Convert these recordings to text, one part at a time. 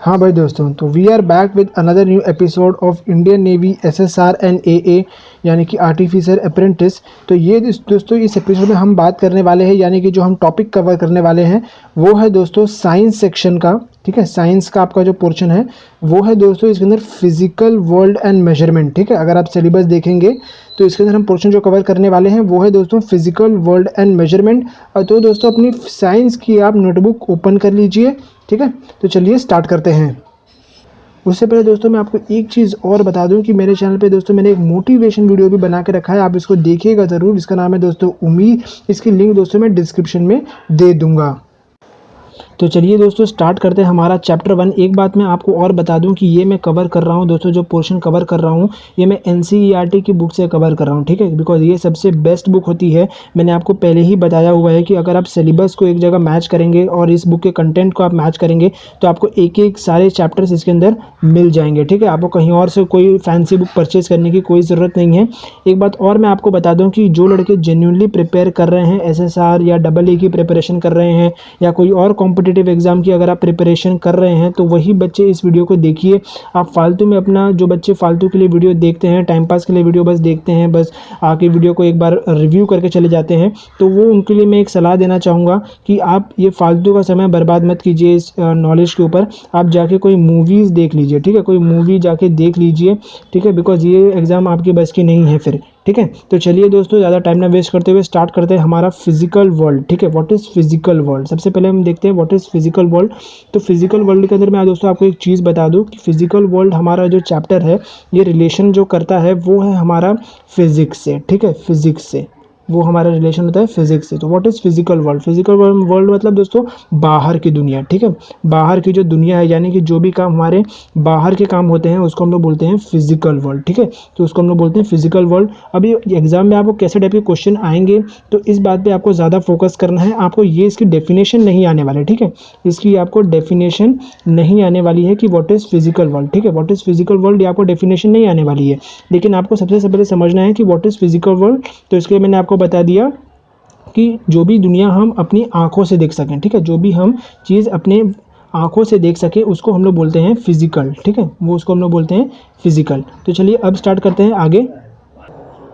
हाँ भाई दोस्तों, तो we are back with another new episode of Indian navy SSR and AA यानी कि आर्टिफिशियल अप्रेंटिस। तो ये दोस्तों इस एपिसोड में हम बात करने वाले हैं, यानी कि जो हम टॉपिक कवर करने वाले हैं वो है दोस्तों साइंस सेक्शन का। ठीक है, साइंस का आपका जो पोर्शन है वो है दोस्तों इसके अंदर फिजिकल वर्ल्ड एंड मेजरमेंट। ठीक है, अगर आप सिलेबस देखेंगे तो इसके अंदर हम पोर्शन जो कवर करने वाले हैं वो है दोस्तों फिजिकल वर्ल्ड एंड मेजरमेंट। और तो दोस्तों अपनी साइंस की आप नोटबुक ओपन कर लीजिए। ठीक है, तो चलिए स्टार्ट करते हैं। उससे पहले दोस्तों मैं आपको एक चीज़ और बता दूं कि मेरे चैनल पे दोस्तों मैंने एक मोटिवेशन वीडियो भी बना के रखा है, आप इसको देखिएगा ज़रूर। इसका नाम है दोस्तों उम्मीद। इसकी लिंक दोस्तों मैं डिस्क्रिप्शन में दे दूंगा। तो चलिए दोस्तों स्टार्ट करते हैं हमारा चैप्टर 1। एक बात मैं आपको और बता दूं कि ये मैं कवर कर रहा हूं दोस्तों, जो पोर्शन कवर कर रहा हूं ये मैं एनसीईआरटी की बुक से कवर कर रहा हूं। ठीक है, बिकॉज ये सबसे बेस्ट बुक होती है। मैंने आपको पहले ही बताया हुआ है कि अगर आप सिलेबस को एक जगह मैच करेंगे और इस बुक के कंटेंट को आप मैच करेंगे तो आपको एक एक सारे चैप्टर्स इसके अंदर मिल जाएंगे। ठीक है, आपको कहीं और से कोई फैंसी बुक परचेज करने की कोई ज़रूरत नहीं है। एक बात और मैं आपको बता दूँ कि जो लड़के जेन्युइनली प्रिपेयर कर रहे हैं एसएसआर या AA की प्रिपरेशन कर रहे हैं या कोई और कॉम्पिटिटिव एग्जाम की अगर आप प्रिपरेशन कर रहे हैं तो वही बच्चे इस वीडियो को देखिए। आप फालतू में अपना, जो बच्चे फालतू के लिए वीडियो देखते हैं, टाइम पास के लिए वीडियो बस देखते हैं, बस आके वीडियो को एक बार रिव्यू करके चले जाते हैं, तो वो उनके लिए मैं एक सलाह देना चाहूँगा कि आप ये फालतू का समय बर्बाद मत कीजिए इस नॉलेज के ऊपर। आप जाके कोई मूवीज़ देख लीजिए। ठीक है, कोई मूवी जाके देख लीजिए। ठीक है, बिकॉज ये एग्ज़ाम आपकी बस की नहीं है फिर। ठीक है, तो चलिए दोस्तों ज़्यादा टाइम ना वेस्ट करते हुए स्टार्ट करते हैं हमारा फिजिकल वर्ल्ड। ठीक है, व्हाट इज़ फिजिकल वर्ल्ड। सबसे पहले हम देखते हैं व्हाट इज़ फिजिकल वर्ल्ड। तो फिजिकल वर्ल्ड के अंदर मैं दोस्तों आपको एक चीज़ बता दूं कि फिजिकल वर्ल्ड हमारा जो चैप्टर है ये रिलेशन जो करता है वो है हमारा फिजिक्स से। ठीक है, फिजिक्स से वो हमारा रिलेशन होता है फिजिक्स से। तो what is physical world. Physical world मतलब दोस्तों बाहर की दुनिया। ठीक है, बाहर की जो दुनिया है, यानी कि जो भी काम हमारे बाहर के काम होते हैं उसको हम लोग बोलते हैं फिजिकल वर्ल्ड। ठीक है, तो उसको हम लोग बोलते हैं फिजिकल वर्ल्ड। अभी एग्जाम में आपको कैसे टाइप के क्वेश्चन आएंगे तो इस बात पे आपको ज़्यादा फोकस करना है। आपको ये इसकी डेफिनेशन नहीं आने वाले। ठीक है, इसकी आपको डेफिनेशन नहीं आने वाली है कि व्हाट इज़ फिजिकल वर्ल्ड। ठीक है, व्हाट इज़ फिजिकल वर्ल्ड ये आपको डेफिनेशन नहीं आने वाली है, लेकिन आपको सबसे पहले समझना है कि व्हाट इज़ फिजिकल वर्ल्ड। तो इसके लिए मैंने आपको बता दिया कि जो भी दुनिया हम अपनी आंखों से देख सकें। ठीक है, जो भी हम चीज़ अपने आंखों से देख सके उसको हम लोग बोलते हैं फिजिकल। ठीक है, वो उसको हम लोग बोलते हैं फिजिकल। तो चलिए अब स्टार्ट करते हैं आगे।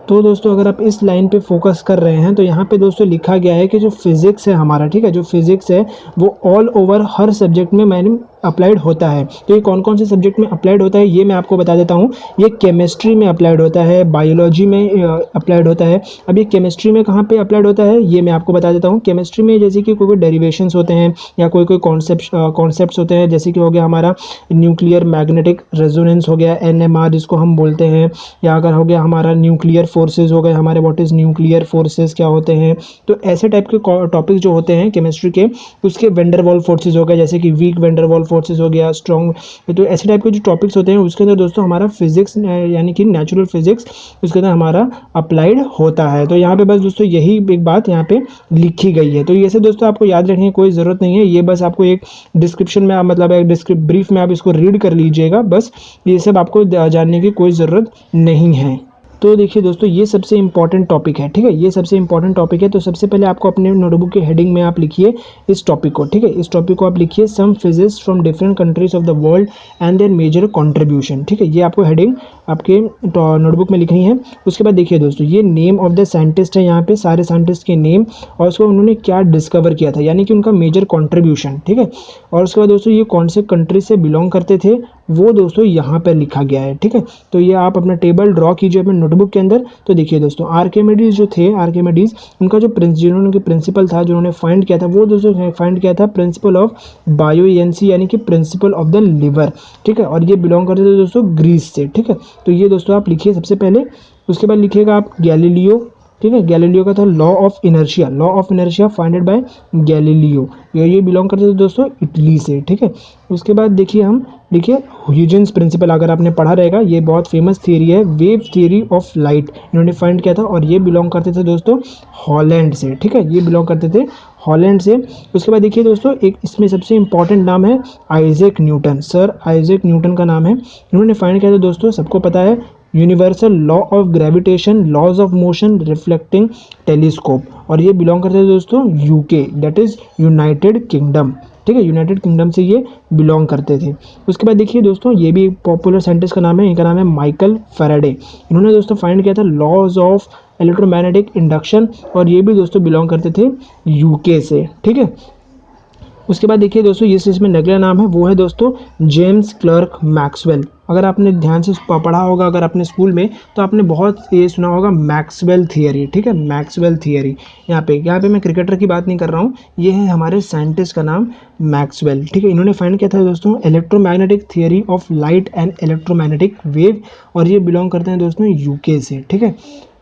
तो दोस्तों अगर आप इस लाइन पे फोकस कर रहे हैं तो यहाँ पे दोस्तों लिखा गया है कि जो फिजिक्स है हमारा, ठीक है, जो फिजिक्स है वो ऑल ओवर हर सब्जेक्ट में मैंने अप्लाइड होता है। तो ये कौन कौन से सब्जेक्ट में अप्लाइड होता है ये मैं आपको बता देता हूँ। ये केमिस्ट्री में अप्लाइड होता है, बायोलॉजी में अप्लाइड होता है। अब ये केमिस्ट्री में कहाँ पे अप्लाइड होता है ये मैं आपको बता देता हूँ। केमिस्ट्री में जैसे कि कोई डेरिवेशंस होते हैं या कोई कॉन्सेप्ट्स होते हैं, जैसे कि हो गया हमारा न्यूक्लियर मैग्नेटिक रेजोनेंस हो गया NMR जिसको हम बोलते हैं, या अगर हो गया हमारा न्यूक्लियर फोर्सेज हो गए हमारे, व्हाट इज़ न्यूक्लियर फोर्सेज क्या होते हैं। तो ऐसे टाइप के टॉपिक जो होते हैं केमिस्ट्री के, उसके वेंडरवॉल फोर्सेज हो गए, जैसे कि वीक वेंडरवॉल फोर्सेज हो गया, स्ट्रॉन्ग। तो ऐसे टाइप के जो टॉपिक्स होते हैं उसके अंदर दोस्तों हमारा फिजिक्स यानी कि नेचुरल फिजिक्स उसके अंदर हमारा अप्लाइड होता है। तो यहाँ पे बस दोस्तों यही एक बात यहाँ पे लिखी गई है। तो ये से दोस्तों आपको याद रखने की कोई ज़रूरत नहीं है, ये बस आपको एक डिस्क्रिप्शन में मतलब एक ब्रीफ में आप इसको रीड कर लीजिएगा, बस ये सब आपको जानने की कोई ज़रूरत नहीं है। तो देखिए दोस्तों ये सबसे इंपॉर्टेंट टॉपिक है। ठीक है, ये सबसे इंपॉर्टेंट टॉपिक है। तो सबसे पहले आपको अपने नोटबुक के हेडिंग में आप लिखिए इस टॉपिक को। ठीक है, इस टॉपिक को आप लिखिए some physics from different countries of the world and their major contribution. ठीक है, ये आपको हेडिंग आपके नोटबुक में लिखनी है। उसके बाद देखिए दोस्तों ये नेम ऑफ द साइंटिस्ट है, यहाँ पे सारे साइंटिस्ट के नेम और उसको उन्होंने क्या डिस्कवर किया था, यानी कि उनका मेजर कॉन्ट्रीब्यूशन। ठीक है, और उसके बाद दोस्तों ये कौन से कंट्री से बिलोंग करते थे वो दोस्तों यहाँ पर लिखा गया है। ठीक है, तो ये आप अपना टेबल ड्रॉ कीजिए अपने नोटबुक के अंदर। तो देखिए दोस्तों आर्किमिडीज जो थे, आर्किमिडीज उनका जो जिन्होंने प्रिंसिपल था, जिन्होंने फाइंड किया था, वो दोस्तों फाइंड किया था प्रिंसिपल ऑफ बायोएनसी यानी कि प्रिंसिपल ऑफ द लिवर। ठीक है, और ये बिलोंग करते थे दोस्तों ग्रीस से। ठीक है, तो ये दोस्तों आप लिखिए सबसे पहले। उसके बाद लिखिएगा आप गैलीलियो। ठीक है, गैलीलियो का था law of inertia, law of inertia finded by Galileo. ये बिलोंग करते थे दोस्तों इटली से। ठीक है, उसके बाद देखिए हम लिखिए ह्यूजेंस प्रिंसिपल, अगर आपने पढ़ा रहेगा ये बहुत फेमस थियरी है, वेव थियरी ऑफ लाइट इन्होंने फाइंड किया था और ये बिलोंग करते थे दोस्तों हॉलैंड से। ठीक है, ये बिलोंग करते थे हॉलैंड से। उसके बाद देखिए दोस्तों एक इसमें सबसे इंपॉर्टेंट नाम है Isaac Newton, sir Isaac Newton का नाम है। इन्होंने फाइंड किया था दोस्तों, सबको पता है, universal law of gravitation, laws of motion, reflecting telescope, और ये बिलोंग करते हैं दोस्तों UK, that is United Kingdom. ठीक है, यूनाइटेड किंगडम से ये बिलोंग करते थे। उसके बाद देखिए दोस्तों, ये भी एक पॉपुलर साइंटिस्ट का नाम है, इनका नाम है माइकल फैराडे। इन्होंने दोस्तों फाइंड किया था लॉज ऑफ इलेक्ट्रोमैग्नेटिक इंडक्शन, और ये भी दोस्तों बिलोंग करते थे यूके से, ठीक है। उसके बाद देखिए दोस्तों, ये इसमें अगला नाम है वो है दोस्तों जेम्स क्लर्क मैक्सवेल। अगर आपने ध्यान से पढ़ा होगा अगर अपने स्कूल में, तो आपने बहुत ये सुना होगा मैक्सवेल थियरी, ठीक है, मैक्सवेल थियरी। यहाँ पे मैं क्रिकेटर की बात नहीं कर रहा हूँ, ये है हमारे साइंटिस्ट का नाम मैक्सवेल, ठीक है। इन्होंने फाइंड किया था दोस्तों electromagnetic theory of light and electromagnetic wave, और ये बिलोंग करते हैं दोस्तों यूके से, ठीक है।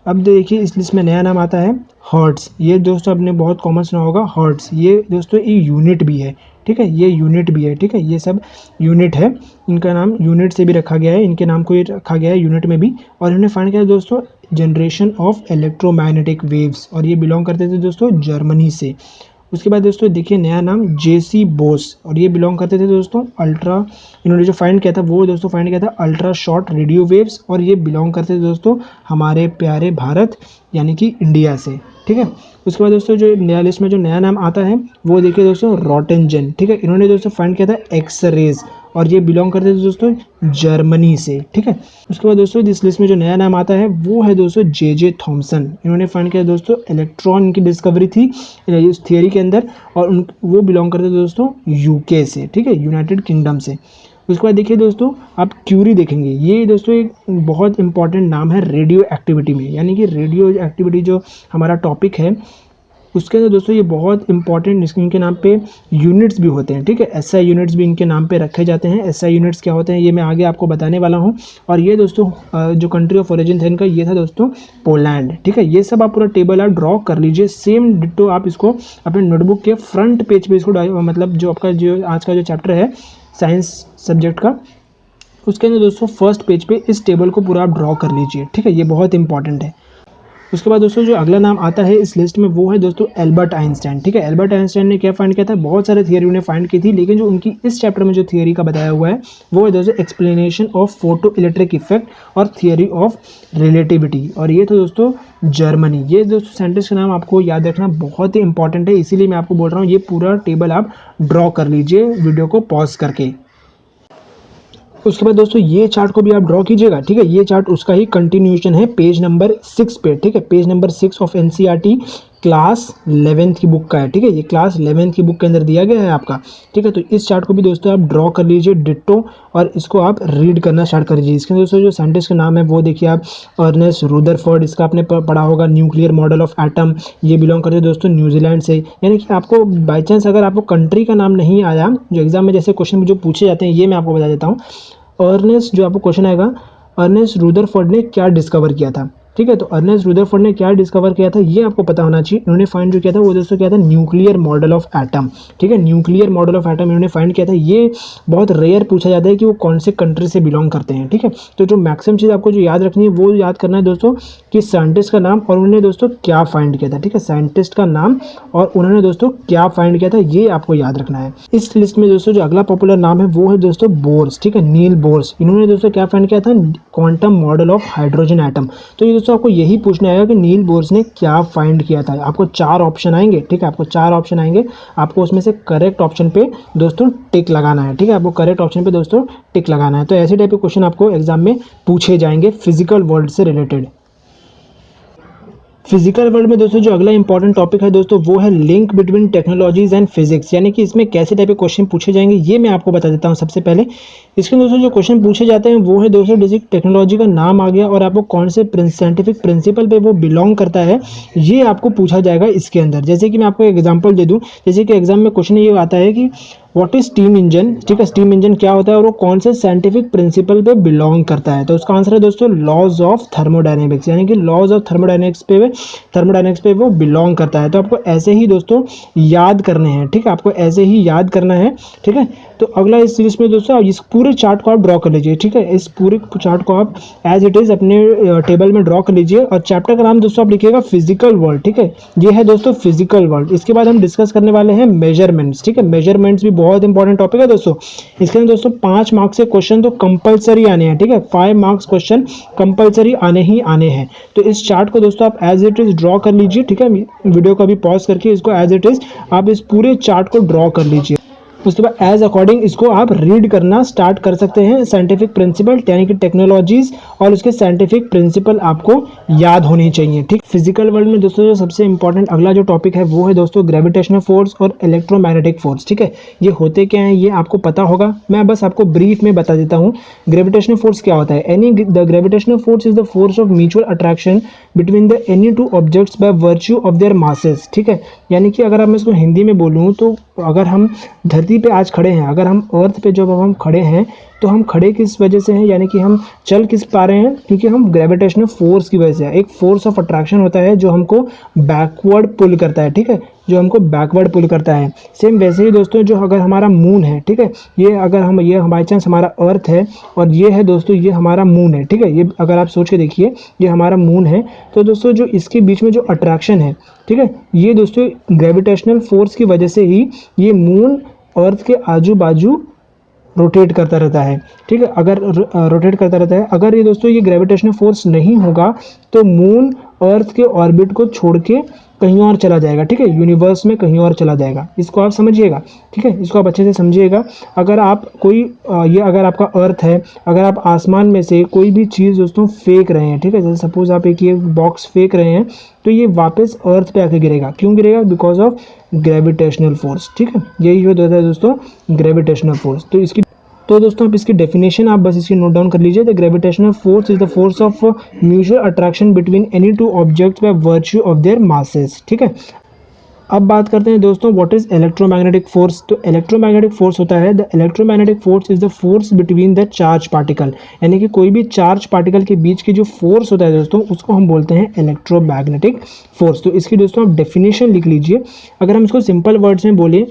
अब देखिए इस लिस्ट में नया नाम आता है हर्ट्स। ये दोस्तों आपने बहुत कॉमन सुना होगा हर्ट्स। ये दोस्तों ये यूनिट भी है, ठीक है, ये यूनिट भी है, ठीक है, ये सब यूनिट है। इनका नाम यूनिट से भी रखा गया है, इनके नाम को ये रखा गया है यूनिट में भी। और इन्होंने फाइंड किया दोस्तों जनरेशन ऑफ इलेक्ट्रोमैग्नेटिक वेव्स, और ये बिलोंग करते थे दोस्तों जर्मनी से। उसके बाद दोस्तों देखिए नया नाम जेसी बोस, और ये बिलोंग करते थे दोस्तों अल्ट्रा, इन्होंने जो फाइंड किया था वो दोस्तों फाइंड किया था अल्ट्रा शॉर्ट रेडियो वेव्स, और ये बिलोंग करते थे दोस्तों हमारे प्यारे भारत यानी कि इंडिया से, ठीक है। उसके बाद दोस्तों जो नया लिस्ट में जो नया नाम आता है वो देखिए दोस्तों रॉटेंजन, ठीक है। इन्होंने दोस्तों फाइंड किया था एक्स रेज, और ये बिलोंग करते थे दोस्तों जर्मनी से, ठीक है। उसके बाद दोस्तों इस लिस्ट में जो नया नाम आता है वो है दोस्तों जे थॉमसन। इन्होंने फाइंड किया दोस्तों इलेक्ट्रॉन की डिस्कवरी थी इस थियरी के अंदर, और वो बिलोंग करते थे दोस्तों यूके से, ठीक है, यूनाइटेड किंगडम से। उसके बाद देखिए दोस्तों आप क्यूरी देखेंगे, ये दोस्तों एक बहुत इंपॉर्टेंट नाम है रेडियो एक्टिविटी में, यानी कि रेडियो एक्टिविटी जो हमारा टॉपिक है उसके अंदर दोस्तों ये बहुत इंपॉर्टेंट, इनके नाम पे यूनिट्स भी होते हैं, ठीक है, एसआई यूनिट्स भी इनके नाम पे रखे जाते हैं। एसआई यूनिट्स क्या होते हैं ये मैं आगे आपको बताने वाला हूँ। और ये दोस्तों जो कंट्री ऑफ ओरिजिन था इनका ये था दोस्तों पोलैंड, ठीक है। ये सब आप पूरा टेबल आप ड्रॉ कर लीजिए, सेम डिट्टो आप इसको अपने नोटबुक के फ्रंट पेज पे इसको मतलब जो आपका जो आज का जो चैप्टर है साइंस सब्जेक्ट का, उसके अंदर दोस्तों फर्स्ट पेज पे इस टेबल को पूरा आप ड्रॉ कर लीजिए, ठीक है, ये बहुत इंपॉर्टेंट है। उसके बाद दोस्तों जो अगला नाम आता है इस लिस्ट में वो है दोस्तों एल्बर्ट आइंस्टाइन, ठीक है। एल्बर्ट आइंस्टाइन ने क्या फाइंड किया था, बहुत सारे थियरी उन्हें फाइंड की थी, लेकिन जो उनकी इस चैप्टर में जो थियरी का बताया हुआ है वो है दोस्तों explanation of photo electric effect और थियरी ऑफ रिलेटिविटी, और ये तो दोस्तों जर्मनी। ये दोस्तों साइंटिस्ट का नाम आपको याद रखना बहुत ही इंपॉर्टेंट है, इसीलिए मैं आपको बोल रहा हूँ ये पूरा टेबल आप ड्रॉ कर लीजिए वीडियो को पॉज करके। उसके बाद दोस्तों ये चार्ट को भी आप ड्रॉ कीजिएगा, ठीक है। ये चार्ट उसका ही कंटिन्यूएशन है पेज नंबर 6 पे, ठीक है, page number 6 of NCERT class 11th की बुक का है, ठीक है। ये क्लास 11th की बुक के अंदर दिया गया है आपका, ठीक है। तो इस चार्ट को भी दोस्तों आप ड्रॉ कर लीजिए डिट्टो, और इसको आप रीड करना स्टार्ट कर दीजिए। इसके दोस्तों जो साइंटिस्ट का नाम है वो देखिए आप अर्नेस्ट रुदरफोर्ड, इसका आपने पढ़ा होगा न्यूक्लियर मॉडल ऑफ एटम। ये बिलोंग करते हैं दोस्तों न्यूजीलैंड से। यानी कि आपको बाई चांस अगर आपको कंट्री का नाम नहीं आया, जो एग्जाम में जैसे क्वेश्चन जो पूछे जाते हैं ये मैं आपको बता देता हूँ। अर्नेस्ट जो आपको क्वेश्चन आएगा, अर्नेस्ट रुदरफोर्ड ने क्या डिस्कवर किया था, ठीक है। तो अर्नेस्ट रुदरफोर्ड ने क्या डिस्कवर किया था ये आपको पता होना चाहिए। इन्होंने फाइंड जो किया था वो दोस्तों क्या था, न्यूक्लियर मॉडल ऑफ एटम, ठीक है। न्यूक्लियर मॉडल ऑफ एटम इन्होंने फाइंड किया था। ये बहुत रेयर पूछा जाता है कि वो कौन से कंट्री से बिलोंग करते हैं, ठीक है। तो जो मैक्सिमम चीज़ आपको जो याद रखनी है वो याद करना है दोस्तों कि साइंटिस्ट का नाम और उन्होंने दोस्तों क्या फाइंड किया था, ठीक है। साइंटिस्ट का नाम और उन्होंने दोस्तों क्या फाइंड किया था ये आपको याद रखना है। इस लिस्ट में दोस्तों जो अगला पॉपुलर नाम है वो है दोस्तों बोर्स, ठीक है, नील बोर्स। इन्होंने दोस्तों क्या फाइंड किया था, quantum model of hydrogen atom. तो ये दोस्तों आपको यही पूछना आएगा कि नील बोर्स ने क्या फाइंड किया था। आपको 4 ऑप्शन आएंगे, ठीक है, आपको 4 ऑप्शन आएंगे, आपको उसमें से करेक्ट ऑप्शन पे दोस्तों टिक लगाना है, ठीक है। आपको करेक्ट ऑप्शन पे दोस्तों टिक लगाना है। तो ऐसे टाइप के क्वेश्चन आपको एग्जाम में पूछे जाएंगे फिजिकल वर्ल्ड से रिलेटेड। फिजिकल वर्ल्ड में दोस्तों जो अगला इंपॉर्टेंट टॉपिक है दोस्तों वो है link between technologies and physics, यानी कि इसमें कैसे टाइप के क्वेश्चन पूछे जाएंगे ये मैं आपको बता देता हूँ। सबसे पहले इसके दोस्तों जो क्वेश्चन पूछे जाते हैं वो है दोस्तों जैसे टेक्नोलॉजी का नाम आ गया और आपको कौन से साइंटिफिक प्रिंसिपल पे वो बिलोंग करता है ये आपको पूछा जाएगा इसके अंदर। जैसे कि मैं आपको एग्जाम्पल दे दूँ, जैसे कि एग्जाम में क्वेश्चन ये आता है कि व्हाट इज स्टीम इंजन, ठीक है, स्टीम इंजन क्या होता है और वो कौन से साइंटिफिक प्रिंसिपल पे बिलोंग करता है। तो उसका आंसर है दोस्तों लॉज ऑफ थर्मोडायनेमिक्स, यानी कि लॉज ऑफ थर्मोडायनेमिक्स पे वो बिलोंग करता है। तो आपको ऐसे ही दोस्तों याद करने हैं, ठीक है, आपको ऐसे ही याद करना है, ठीक है। तो अगला इस सीरीज में दोस्तों इस पूरे चार्ट को आप ड्रॉ कर लीजिए, ठीक है। इस पूरे चार्ट को आप एज इट इज अपने टेबल में ड्रॉ कर लीजिए और चैप्टर का नाम दोस्तों आप लिखिएगा फिजिकल वर्ल्ड, ठीक है। ये है दोस्तों फिजिकल वर्ल्ड। इसके बाद हम डिस्कस करने वाले हैं मेजरमेंट्स, ठीक है। मेजरमेंट्स भी बहुत इंपॉर्टेंट टॉपिक है दोस्तों। इसके अंदर दोस्तों 5 मार्क्स के क्वेश्चन तो कंपलसरी आने हैं, ठीक है। 5 मार्क्स क्वेश्चन कंपलसरी आने ही आने हैं। तो इस चार्ट को दोस्तों आप एज इट इज ड्रॉ कर लीजिए, ठीक है। वीडियो को अभी पॉज करके इसको एज इट इज आप इस पूरे चार्ट को ड्रॉ कर लीजिए। उसके बाद एज अकॉर्डिंग इसको आप रीड करना स्टार्ट कर सकते हैं। साइंटिफिक प्रिंसिपल यानी कि टेक्नोलॉजीज और उसके साइंटिफिक प्रिंसिपल आपको याद होनी चाहिए। ठीक, फिजिकल वर्ल्ड में दोस्तों जो सबसे इंपॉर्टेंट अगला जो टॉपिक है वो है दोस्तों ग्रेविटेशनल फोर्स और इलेक्ट्रोमैग्नेटिक फोर्स। ठीक है, ये होते क्या हैं ये आपको पता होगा, मैं बस आपको ब्रीफ में बता देता हूँ। ग्रेविटेशनल फोर्स क्या होता है? Any the gravitational force is the force of mutual attraction between the any two objects by virtue of their masses. ठीक है, यानी कि अगर मैं इसको हिंदी में बोलूँ तो अगर हम धरती पे आज खड़े हैं, अगर हम अर्थ पे जब हम खड़े हैं तो हम खड़े किस वजह से हैं, यानी कि हम चल किस पा रहे हैं, क्योंकि हम ग्रेविटेशनल फोर्स की वजह से। एक फोर्स ऑफ अट्रैक्शन होता है जो हमको बैकवर्ड पुल करता है। ठीक है, जो हमको बैकवर्ड पुल करता है। सेम वैसे ही दोस्तों जो अगर हमारा मून है, ठीक है, ये अगर हम ये बाई चांस हमारा अर्थ है और ये है दोस्तों ये हमारा मून है। ठीक है, ये अगर आप सोच के देखिए ये हमारा मून है, तो दोस्तों जो इसके बीच में जो अट्रैक्शन है, ठीक है, ये दोस्तों ग्रेविटेशनल फोर्स की वजह से ही ये मून अर्थ के आजू बाजू रोटेट करता रहता है। ठीक है, अगर रोटेट करता रहता है, अगर ये दोस्तों ये ग्रेविटेशनल फोर्स नहीं होगा तो मून अर्थ के ऑर्बिट को छोड़ के कहीं और चला जाएगा। ठीक है, यूनिवर्स में कहीं और चला जाएगा। इसको आप समझिएगा। ठीक है, इसको आप अच्छे से समझिएगा। अगर आप कोई ये अगर आपका अर्थ है, अगर आप आसमान में से कोई भी चीज़ दोस्तों फेंक रहे हैं, ठीक है, जैसे सपोज आप एक ये बॉक्स फेंक रहे हैं तो ये वापस अर्थ पे आके गिरेगा। क्यों गिरेगा? Because of gravitational force. ठीक है, यही होता है दोस्तों ग्रेविटेशनल फोर्स। तो दोस्तों आप इसकी डेफिनेशन आप बस इसकी नोट डाउन कर लीजिए। The gravitational force is the force of mutual attraction between any two objects by virtue of their masses. ठीक है, अब बात करते हैं दोस्तों व्हाट इज इलेक्ट्रोमैग्नेटिक फोर्स। तो इलेक्ट्रोमैग्नेटिक फोर्स होता है the electromagnetic force is the force between the charge particle, यानी कि कोई भी चार्ज पार्टिकल के बीच की जो फोर्स होता है दोस्तों उसको हम बोलते हैं इलेक्ट्रोमैग्नेटिक फोर्स। तो इसकी दोस्तों आप डेफिनेशन लिख लीजिए। अगर हम इसको सिंपल वर्ड्स में बोलें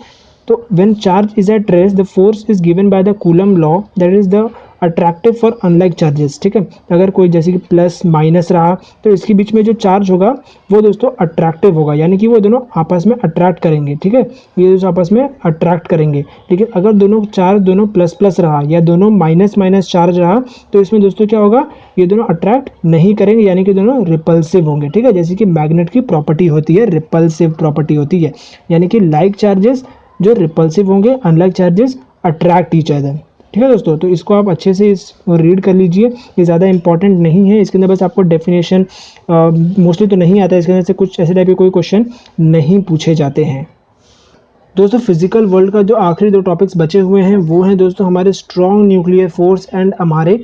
तो when charge is at rest the force is given by the Coulomb law that is the attractive for unlike charges। ठीक है, अगर कोई जैसे कि प्लस माइनस रहा तो इसके बीच में जो चार्ज होगा वो दोस्तों अट्रैक्टिव होगा, यानी कि वो दोनों आपस में अट्रैक्ट करेंगे। ठीक है, ये दोस्तों आपस में अट्रैक्ट करेंगे। लेकिन अगर दोनों चार्ज दोनों प्लस प्लस रहा या दोनों माइनस माइनस चार्ज रहा तो इसमें दोस्तों क्या होगा, ये दोनों अट्रैक्ट नहीं करेंगे, यानी कि दोनों रिपल्सिव होंगे। ठीक है, जैसे कि मैग्नेट की प्रॉपर्टी होती है रिपल्सिव प्रॉपर्टी होती है, यानी कि लाइक चार्जेस जो रिपल्सिव होंगे, unlike charges attract each other. ठीक है दोस्तों, तो इसको आप अच्छे से इस रीड कर लीजिए। ये ज़्यादा इंपॉर्टेंट नहीं है, इसके अंदर बस आपको डेफिनेशन मोस्टली तो नहीं आता, इसके अंदर से कुछ ऐसे टाइप के कोई क्वेश्चन नहीं पूछे जाते हैं। दोस्तों फिजिकल वर्ल्ड का जो आखिरी दो टॉपिक्स बचे हुए हैं वो हैं दोस्तों हमारे स्ट्रॉन्ग न्यूक्लियर फोर्स एंड हमारे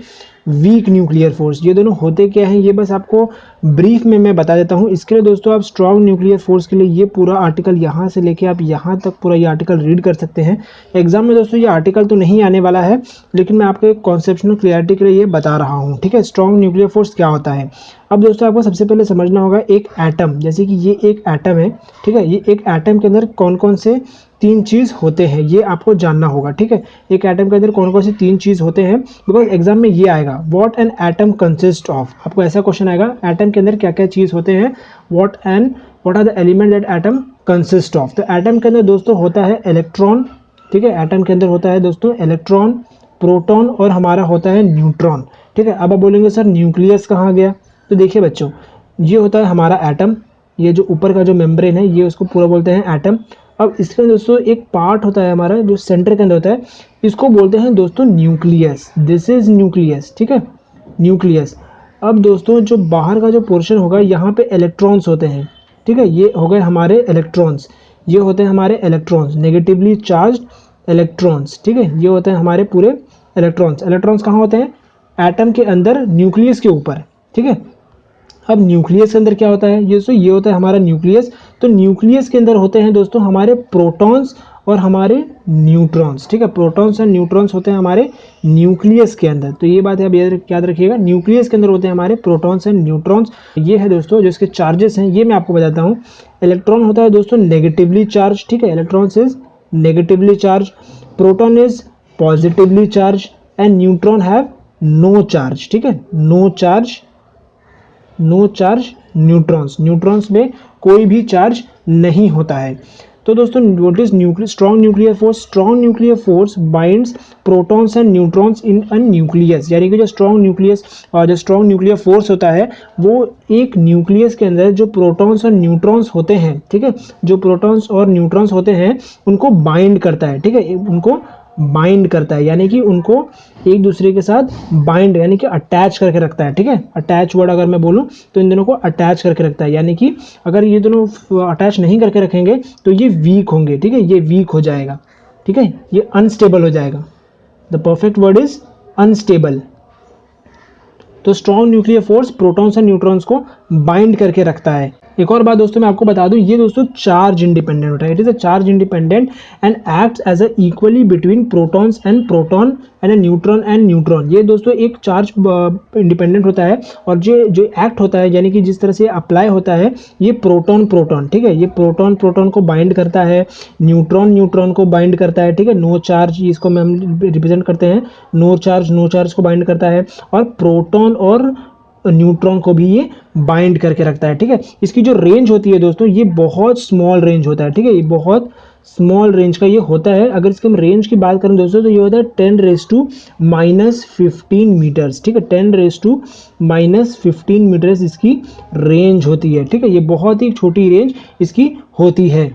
वीक न्यूक्लियर फोर्स। ये दोनों होते क्या हैं ये बस आपको ब्रीफ में मैं बता देता हूँ। इसके लिए दोस्तों आप स्ट्रॉन्ग न्यूक्लियर फोर्स के लिए ये पूरा आर्टिकल यहाँ से लेके आप यहाँ तक पूरा ये आर्टिकल रीड कर सकते हैं। एग्जाम में दोस्तों ये आर्टिकल तो नहीं आने वाला है, लेकिन मैं आपको कॉन्सेप्शनल क्लियरिटी के लिए ये बता रहा हूँ। ठीक है, स्ट्रॉन्ग न्यूक्लियर फोर्स क्या होता है। अब दोस्तों आपको सबसे पहले समझना होगा एक एटम, जैसे कि ये एक एटम है। ठीक है, ये एक एटम के अंदर कौन कौन से तीन चीज़ होते हैं ये आपको जानना होगा। ठीक है, एक एटम के अंदर कौन कौन से तीन चीज़ होते हैं, बिकॉज एग्जाम में ये आएगा what an atom consist of. आपको ऐसा क्वेश्चन आएगा एटम के अंदर क्या क्या चीज़ होते हैं, what are the element that atom consist of. तो एटम के अंदर दोस्तों होता है इलेक्ट्रॉन। ठीक है, एटम के अंदर होता है दोस्तों इलेक्ट्रॉन, प्रोटॉन और हमारा होता है न्यूट्रॉन। ठीक है, अब आप बोलेंगे सर न्यूक्लियस कहाँ गया। तो देखिए बच्चों, ये होता है हमारा एटम, ये जो ऊपर का जो मेम्ब्रेन है ये उसको पूरा बोलते हैं एटम। अब इसके अंदर दोस्तों एक पार्ट होता है हमारा जो सेंटर के अंदर होता है, इसको बोलते हैं दोस्तों न्यूक्लियस। This is nucleus. ठीक है, न्यूक्लियस। अब दोस्तों जो बाहर का जो पोर्शन होगा यहाँ पे इलेक्ट्रॉन्स होते हैं। ठीक है, ये हो गए हमारे इलेक्ट्रॉन्स, ये होते हैं हमारे इलेक्ट्रॉन्स, नेगेटिवली चार्ज्ड इलेक्ट्रॉन्स। ठीक है, ये होते हैं हमारे पूरे इलेक्ट्रॉन्स। इलेक्ट्रॉन्स कहाँ होते हैं, एटम के अंदर न्यूक्लियस के ऊपर। ठीक है, अब न्यूक्लियस के अंदर क्या होता है, ये होता है हमारा न्यूक्लियस। तो न्यूक्लियस के अंदर होते हैं दोस्तों हमारे प्रोटॉन्स और हमारे न्यूट्रॉन्स। ठीक है, प्रोटॉन्स और न्यूट्रॉन्स होते हैं हमारे न्यूक्लियस के अंदर। तो ये बात है, अब याद रखिएगा, न्यूक्लियस के अंदर होते हैं हमारे प्रोटॉन्स एंड न्यूट्रॉन्स। ये है दोस्तों जो इसके चार्जेस हैं ये मैं आपको बताता हूँ। इलेक्ट्रॉन होता है दोस्तों नेगेटिवली चार्ज। ठीक है, electrons is negatively charge, proton is positively charge and neutron have no charge. ठीक है, नो चार्ज न्यूट्रॉन्स, न्यूट्रॉन्स में कोई भी चार्ज नहीं होता है। तो दोस्तों what is strong nuclear force? Strong nuclear force binds protons and neutrons in a nucleus, यानी कि जो स्ट्रॉन्ग न्यूक्लियर फोर्स होता है वो एक न्यूक्लियस के अंदर जो प्रोटॉन्स और न्यूट्रॉन्स होते हैं, ठीक है, जो प्रोटॉन्स और न्यूट्रॉन्स होते हैं उनको बाइंड करता है, ठीक है, उनको बाइंड करता है, यानी कि उनको एक दूसरे के साथ बाइंड यानी कि अटैच करके रखता है, ठीक है। अटैच वर्ड अगर मैं बोलूँ तो इन दोनों को अटैच करके रखता है, यानी कि अगर ये दोनों अटैच नहीं करके रखेंगे तो ये वीक होंगे, ठीक है, ये वीक हो जाएगा, ठीक है, ये अनस्टेबल हो जाएगा। The perfect word is unstable. तो स्ट्रॉन्ग न्यूक्लियर फोर्स प्रोटॉन्स और न्यूट्रॉन्स को बाइंड करके रखता है। एक और बात दोस्तों मैं आपको बता दूं, ये दोस्तों चार्ज इंडिपेंडेंट होता है, it is a charge independent and acts as a equally between protons and proton and neutron and neutron. ये दोस्तों एक चार्ज इंडिपेंडेंट होता है और जो जो एक्ट होता है यानी कि जिस तरह से अप्लाई होता है ये प्रोटॉन, ठीक है, ये प्रोटॉन को बाइंड करता है, न्यूट्रॉन को बाइंड करता है, ठीक है, नो चार्ज इसको हम रिप्रेजेंट करते हैं, नो चार्ज को बाइंड करता है, और प्रोटॉन और न्यूट्रॉन को भी ये बाइंड करके रखता है, ठीक है। इसकी जो रेंज होती है दोस्तों ये बहुत स्मॉल रेंज होता है, ठीक है, ये बहुत स्मॉल रेंज का ये होता है। अगर इसके हम रेंज की बात करें दोस्तों तो ये होता है 10⁻⁻15 मीटर्स, ठीक है, 10⁻⁻15 मीटर्स इसकी रेंज होती है, ठीक है, ये बहुत ही छोटी रेंज इसकी होती है।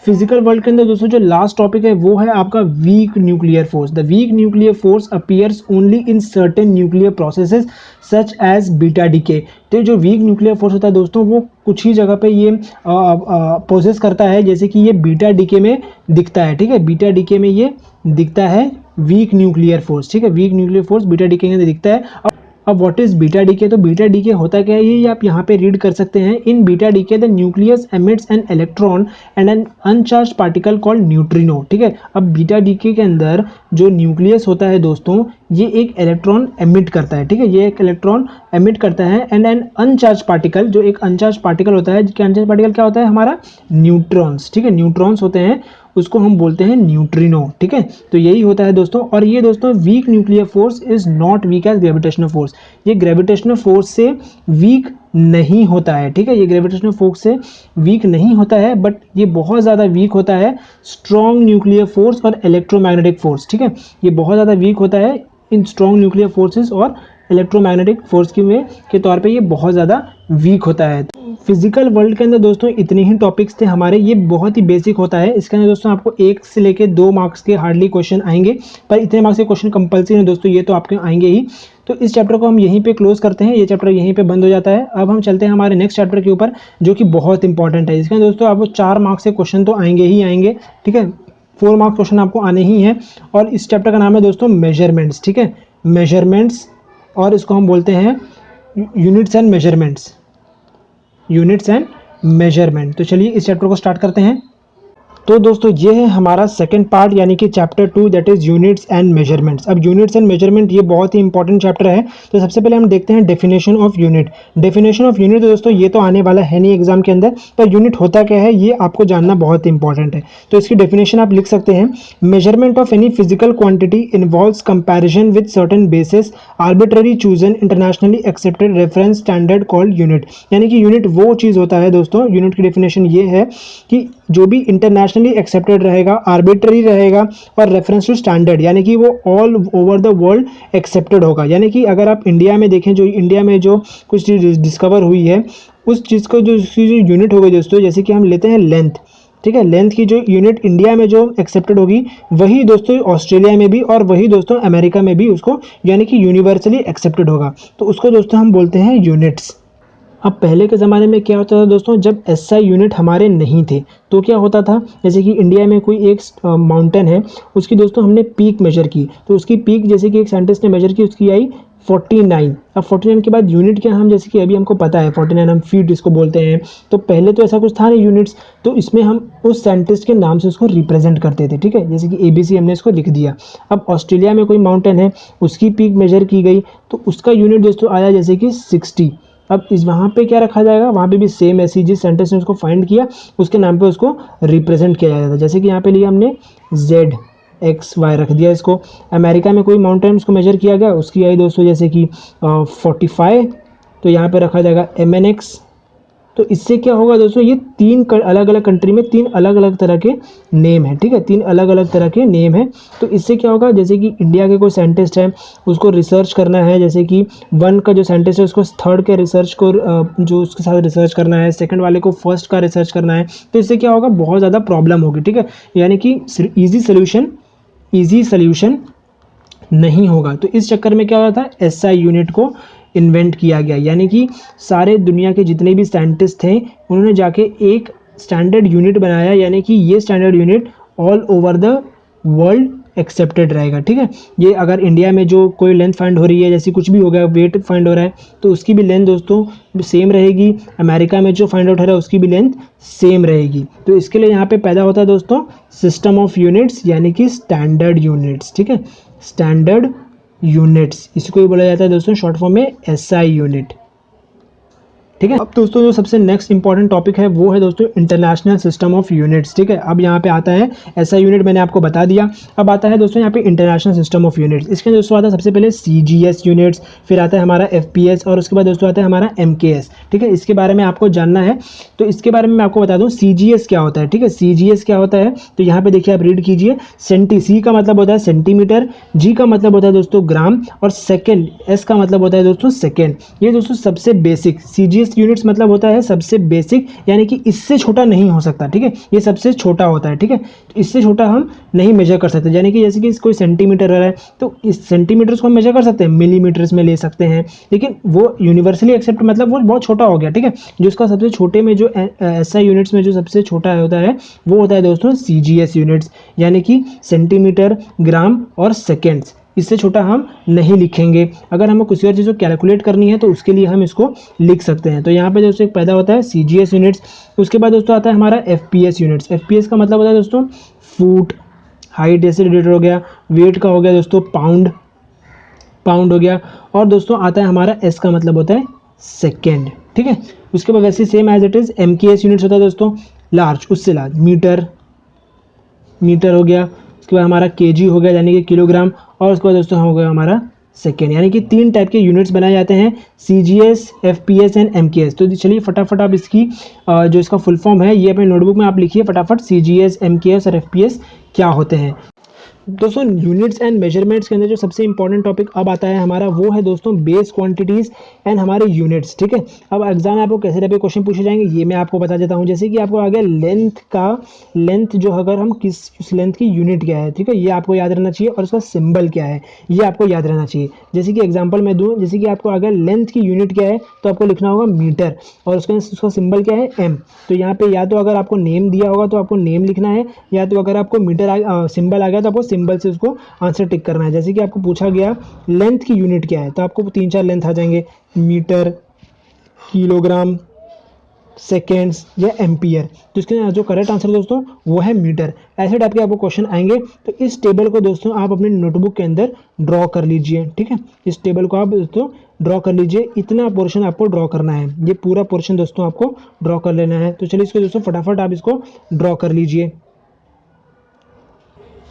फिजिकल वर्ल्ड के अंदर दोस्तों जो लास्ट टॉपिक है वो है आपका weak nuclear force. The weak nuclear force appears only in certain nuclear processes such as beta decay. तो जो वीक न्यूक्लियर फोर्स होता है दोस्तों वो कुछ ही जगह पे ये पोजेस करता है, जैसे कि ये बीटा डीके में दिखता है, ठीक है, बीटा डीके में ये दिखता है वीक न्यूक्लियर फोर्स, ठीक है, week nuclear force beta decay में दिखता है। अब व्हाट इज बीटा डीके? तो बीटा डीके होता क्या है ये आप यहाँ पे रीड कर सकते हैं। In beta decay the nucleus emits an electron and an uncharged particle called neutrino, ठीक है। अब बीटा डीके के अंदर जो न्यूक्लियस होता है दोस्तों ये एक इलेक्ट्रॉन एमिट करता है, ठीक है, ये एक इलेक्ट्रॉन एमिट करता है एंड एन अनचार्ज पार्टिकल, जो एक अनचार्ज पार्टिकल होता है, अनचार्ज पार्टिकल क्या होता है हमारा न्यूट्रॉन्स, ठीक है, न्यूट्रॉन्स होते हैं, उसको हम बोलते हैं न्यूट्रिनो, ठीक है। तो यही होता है दोस्तों। और ये दोस्तों weak nuclear force is not weak as gravitational force, ये ग्रेविटेशनल फोर्स से वीक नहीं होता है, ठीक है, ये ग्रेविटेशनल फोर्स से वीक नहीं होता है, बट ये बहुत ज़्यादा वीक होता है स्ट्रॉन्ग न्यूक्लियर फोर्स और इलेक्ट्रोमैग्नेटिक फोर्स, ठीक है, ये बहुत ज़्यादा वीक होता है इन स्ट्रॉन्ग न्यूक्लियर फोर्सेस और इलेक्ट्रोमैग्नेटिक फोर्स के तौर पे ये बहुत ज़्यादा वीक होता है। फिजिकल वर्ल्ड के अंदर दोस्तों इतने ही टॉपिक्स थे हमारे, ये बहुत ही बेसिक होता है, इसके अंदर दोस्तों आपको 1 से लेके 2 मार्क्स के हार्डली क्वेश्चन आएंगे, पर इतने मार्क्स के क्वेश्चन कंपल्सरी हैं दोस्तों, ये तो आपके आएंगे ही। तो इस चैप्टर को हम यहीं पे क्लोज करते हैं, ये चैप्टर यहीं पे बंद हो जाता है। अब हम चलते हैं हमारे नेक्स्ट चैप्टर के ऊपर जो कि बहुत इंपॉर्टेंट है। इसके अंदर दोस्तों आपको 4 मार्क्स के क्वेश्चन तो आएंगे ही आएंगे, ठीक है, 4 मार्क्स क्वेश्चन आपको आने ही हैं। और इस चैप्टर का नाम है दोस्तों मेजरमेंट्स, ठीक है, मेजरमेंट्स, और इसको हम बोलते हैं units and measurements, units and measurement. तो चलिए इस चैप्टर को स्टार्ट करते हैं। तो दोस्तों ये है हमारा सेकंड पार्ट यानी कि chapter 2 that is units and measurements. अब यूनिट्स एंड मेजरमेंट ये बहुत ही इंपॉर्टेंट चैप्टर है। तो सबसे पहले हम देखते हैं definition of unit. Definition of unit दोस्तों ये तो आने वाला है नहीं एग्जाम के अंदर, पर यूनिट होता क्या है ये आपको जानना बहुत इंपॉर्टेंट है। तो इसकी डेफिनेशन आप लिख सकते हैं, measurement of any physical quantity involves comparison with certain basis arbitrary chosen internationally accepted reference standard called unit. यानी कि यूनिट वो चीज़ होता है दोस्तों, यूनिट की डेफिनेशन ये है कि जो भी इंटरनेशनली एक्सेप्टेड रहेगा, आर्बिट्ररी रहेगा और रेफरेंस टू स्टैंडर्ड, यानी कि वो all over the world accepted होगा। यानी कि अगर आप इंडिया में देखें, जो इंडिया में जो कुछ चीज़ डिस्कवर हुई है उस चीज़ को जो यूनिट हो गई दोस्तों, जैसे कि हम लेते हैं लेंथ, ठीक है, लेंथ की जो यूनिट इंडिया में जो एक्सेप्टेड होगी वही दोस्तों ऑस्ट्रेलिया में भी और वही दोस्तों अमेरिका में भी उसको यानी कि यूनिवर्सली एक्सेप्टेड होगा। तो उसको दोस्तों हम बोलते हैं यूनिट्स। अब पहले के ज़माने में क्या होता था दोस्तों, जब एसआई यूनिट हमारे नहीं थे तो क्या होता था, जैसे कि इंडिया में कोई एक माउंटेन है, उसकी दोस्तों हमने पीक मेजर की, तो उसकी पीक जैसे कि एक साइंटिस्ट ने मेजर की, उसकी आई 49। अब 49 के बाद यूनिट क्या, हम जैसे कि अभी हमको पता है 49 हम फीट इसको बोलते हैं। तो पहले तो ऐसा कुछ था नहीं यूनिट्स, तो इसमें हम उस साइंटिस्ट के नाम से उसको रिप्रेजेंट करते थे, ठीक है, जैसे कि ABC हमने इसको लिख दिया। अब ऑस्ट्रेलिया में कोई माउंटेन है, उसकी पीक मेजर की गई तो उसका यूनिट दोस्तों आया जैसे कि 60। अब इस वहाँ पे क्या रखा जाएगा, वहाँ पे भी सेम ऐसी जिस सेंटेंस ने उसको फाइंड किया उसके नाम पे उसको रिप्रेजेंट किया जाता है। जैसे कि यहाँ पे लिया हमने ZXY रख दिया इसको। अमेरिका में कोई माउंटेन उसको मेजर किया गया, उसकी आई दोस्तों जैसे कि 45, तो यहाँ पे रखा जाएगा MNX, तो इससे क्या होगा दोस्तों, ये तीन अलग अलग कंट्री में तीन अलग अलग तरह के नेम है, ठीक है, तीन अलग अलग तरह के नेम है। तो इससे क्या होगा, जैसे कि इंडिया के कोई साइंटिस्ट है, उसको रिसर्च करना है, जैसे कि वन का जो साइंटिस्ट है उसको थर्ड के रिसर्च को जो उसके साथ रिसर्च करना है, सेकंड वाले को फर्स्ट का रिसर्च करना है, तो इससे क्या होगा, बहुत ज़्यादा प्रॉब्लम होगी, ठीक है। यानी कि ईजी सोल्यूशन नहीं होगा। तो इस चक्कर में क्या होता है, एसआई यूनिट को इन्वेंट किया गया, यानी कि सारे दुनिया के जितने भी साइंटिस्ट थे उन्होंने जाके एक स्टैंडर्ड यूनिट बनाया, यानी कि ये standard unit all over the world accepted रहेगा, ठीक है। ये अगर इंडिया में जो कोई लेंथ फाइंड हो रही है, जैसे कुछ भी हो गया, वेट फाइंड हो रहा है, तो उसकी भी लेंथ दोस्तों सेम रहेगी। अमेरिका में जो फाइंड आउट हो रहा है उसकी भी लेंथ सेम रहेगी। तो इसके लिए यहाँ पे पैदा होता है दोस्तों सिस्टम ऑफ यूनिट्स, यानी कि स्टैंडर्ड यूनिट्स, ठीक है, स्टैंडर्ड यूनिट्स, इसको ही बोला जाता है दोस्तों शॉर्ट फॉर्म में एसआई यूनिट, ठीक है। अब दोस्तों जो सबसे नेक्स्ट इंपॉर्टेंट टॉपिक है वो है दोस्तों इंटरनेशनल सिस्टम ऑफ यूनिट्स, ठीक है। अब यहाँ पे आता है एसआई यूनिट, मैंने आपको बता दिया। अब आता है दोस्तों यहाँ पे इंटरनेशनल सिस्टम ऑफ यूनिट्स। इसके दोस्तों आता है सबसे पहले सीजीएस यूनिट्स, फिर आता है हमारा एफपीएस, और उसके बाद दोस्तों आता है हमारा एमकेएस, ठीक है। इसके बारे में आपको जानना है, तो इसके बारे में मैं आपको बता दूँ सीजीएस क्या होता है, ठीक है। सीजीएस क्या होता है, तो यहाँ पे देखिए आप रीड कीजिए, सी का मतलब होता है सेंटीमीटर, जी का मतलब होता है दोस्तों ग्राम, और सेकेंड एस का मतलब होता है दोस्तों सेकेंड। ये दोस्तों सबसे बेसिक सीजीएस यूनिट्स मतलब होता है सबसे बेसिक, यानी कि इससे छोटा नहीं हो सकता, ठीक है। ये सबसे छोटा होता है, ठीक है। इससे छोटा हम नहीं मेजर कर सकते, यानी कि जैसे कि कोई सेंटीमीटर है तो इस सेंटीमीटर्स को हम मेजर कर सकते हैं, मिलीमीटर्स में ले सकते हैं, लेकिन वो यूनिवर्सली एक्सेप्ट मतलब वो बहुत छोटा हो गया, ठीक है। जो उसका सबसे छोटे में जो एसआई यूनिट्स में जो सबसे छोटा होता है वो होता है दोस्तों सीजीएस यूनिट्स, यानी कि सेंटीमीटर, ग्राम और सेकेंड्स। इससे छोटा हम नहीं लिखेंगे। अगर हमें किसी और चीज़ को कैलकुलेट करनी है तो उसके लिए हम इसको लिख सकते हैं। तो यहाँ पे दोस्तों एक पैदा होता है सीजीएस यूनिट्स। उसके बाद दोस्तों आता है हमारा एफपीएस यूनिट्स। एफपीएस का मतलब होता है दोस्तों फुट, हाइट जैसे रिलेटेड हो गया, वेट का हो गया दोस्तों पाउंड हो गया, और दोस्तों आता है हमारा एस का मतलब होता है सेकेंड, ठीक है। उसके बाद वैसे same as it is MKS units होता है दोस्तों लार्ज, उससे लार्ज, मीटर हो गया। उसके बाद हमारा केजी हो गया यानी कि किलोग्राम, और उसके बाद दोस्तों हो गया हमारा सेकेंड। यानी कि तीन टाइप के यूनिट्स बनाए जाते हैं, सीजीएस, एफपीएस एंड एमकेएस। तो चलिए फटाफट आप इसकी जो इसका फुल फॉर्म है ये अपने नोटबुक में आप लिखिए फटाफट, सीजीएस, एमकेएस और एफपीएस क्या होते हैं। दोस्तों यूनिट्स एंड मेजरमेंट्स के अंदर जो सबसे इंपॉर्टेंट टॉपिक अब आता है हमारा वो है दोस्तों बेस क्वांटिटीज एंड हमारे यूनिट्स, ठीक है। अब एग्जाम में आपको कैसे टाइप के क्वेश्चन पूछे जाएंगे ये मैं आपको बता देता हूँ। जैसे कि आपको आ गया लेंथ जो अगर हम उस लेंथ की यूनिट क्या है, ठीक है, ये आपको याद रहना चाहिए, और उसका सिंबल क्या है ये आपको याद रहना चाहिए। जैसे कि एग्जाम्पल मैं दूँ, जैसे कि आपको आ गया लेंथ की यूनिट क्या है, तो आपको लिखना होगा मीटर, और उसका सिंबल क्या है एम। तो यहाँ पे या तो अगर आपको नेम दिया होगा तो आपको नेम लिखना है, या तो अगर आपको मीटर सिंबल आ गया तो आपको सिंबल से उसको आंसर टिक करना है। जैसे कि आपको पूछा गया लेंथ की यूनिट क्या है, तो आपको 3-4 लेंथ आ जाएंगे, मीटर, किलोग्राम, सेकेंड्स या एम्पियर। तो इसके जो करेक्ट आंसर दोस्तों वो है मीटर। ऐसे टाइप के आपको क्वेश्चन आएंगे। तो इस टेबल को दोस्तों आप अपने नोटबुक के अंदर ड्रॉ कर लीजिए, ठीक है। इस टेबल को आप दोस्तों ड्रॉ कर लीजिए, इतना पोर्शन आपको ड्रॉ करना है, ये पूरा पोर्शन दोस्तों आपको ड्रॉ कर लेना है। तो चलिए इसको दोस्तों फटाफट आप इसको ड्रॉ कर लीजिए।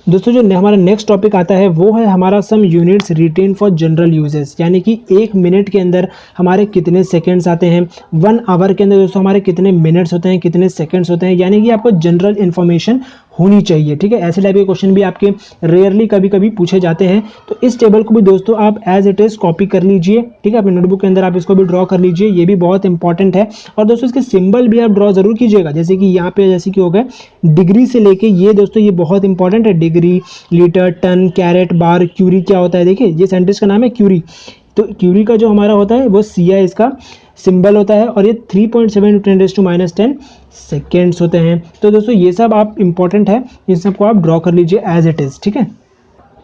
दोस्तों जो हमारा नेक्स्ट टॉपिक आता है वो है हमारा some units written for general uses, यानी कि 1 मिनट के अंदर हमारे कितने सेकंड्स आते हैं, 1 आवर के अंदर दोस्तों हमारे कितने मिनट्स होते हैं, कितने सेकंड्स होते हैं, यानी कि आपको जनरल इन्फॉर्मेशन होनी चाहिए, ठीक है। ऐसे टाइप के क्वेश्चन भी आपके रेयरली कभी कभी पूछे जाते हैं। तो इस टेबल को भी दोस्तों आप एज इट इज कॉपी कर लीजिए, ठीक है, अपने नोटबुक के अंदर आप इसको भी ड्रॉ कर लीजिए, ये भी बहुत इंपॉर्टेंट है। और दोस्तों इसके सिंबल भी आप ड्रॉ जरूर कीजिएगा, जैसे कि यहाँ पे जैसे कि हो गए डिग्री से लेके ये दोस्तों ये बहुत इंपॉर्टेंट है, डिग्री, लीटर, टन, कैरेट, बार, क्यूरी क्या होता है, देखिए ये साइंटिस्ट का नाम है क्यूरी। तो क्यूरी का जो हमारा होता है वो सी है, इसका सिंबल होता है, और ये 3.7 × 10⁻⁻⁻ सेकेंड्स होते हैं। तो दोस्तों ये सब आप इंपॉर्टेंट है, इन सबको आप ड्रॉ कर लीजिए एज इट इज, ठीक है।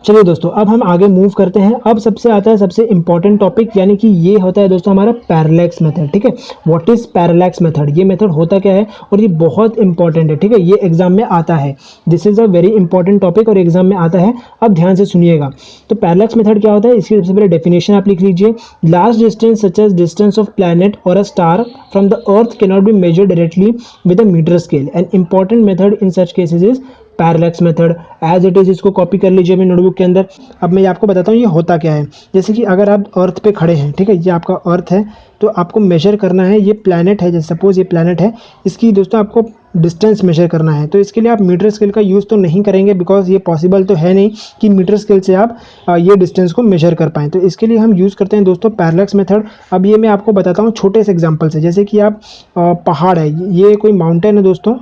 चलिए दोस्तों अब हम आगे मूव करते हैं। अब सबसे आता है सबसे इंपॉर्टेंट टॉपिक, यानी कि ये होता है दोस्तों हमारा पैरेलैक्स मेथड, ठीक है। व्हाट इज पैरेलैक्स मेथड, ये मेथड होता क्या है और ये बहुत इंपॉर्टेंट है, ठीक है, ये एग्जाम में आता है। This is a very important topic और एग्जाम में आता है। अब ध्यान से सुनिएगा। तो पैरेलैक्स मेथड क्या होता है, इसकी सबसे पहले डेफिनेशन आप लिख लीजिए। Large distance such as distance of planet or a star from the earth can not be measured directly with a meter scale. An important method in such cases is parallax method as it is इसको copy कर लीजिए अपनी notebook के अंदर। अब मैं आपको बताता हूँ ये होता क्या है। जैसे कि अगर आप अर्थ पे खड़े हैं, ठीक है, ये आपका अर्थ है, तो आपको मेजर करना है, ये प्लैनेट है, जैसे सपोज ये प्लैनेट है, इसकी दोस्तों आपको डिस्टेंस मेजर करना है। तो इसके लिए आप मीटर स्केल का यूज़ तो नहीं करेंगे, बिकॉज ये पॉसिबल तो है नहीं कि मीटर स्केल से आप ये डिस्टेंस को मेजर कर पाएँ। तो इसके लिए हम यूज़ करते हैं दोस्तों पैरेलैक्स मेथड। अब ये मैं आपको बताता हूँ छोटे से एग्जाम्पल से। जैसे कि आप पहाड़ है, ये कोई माउंटेन है दोस्तों,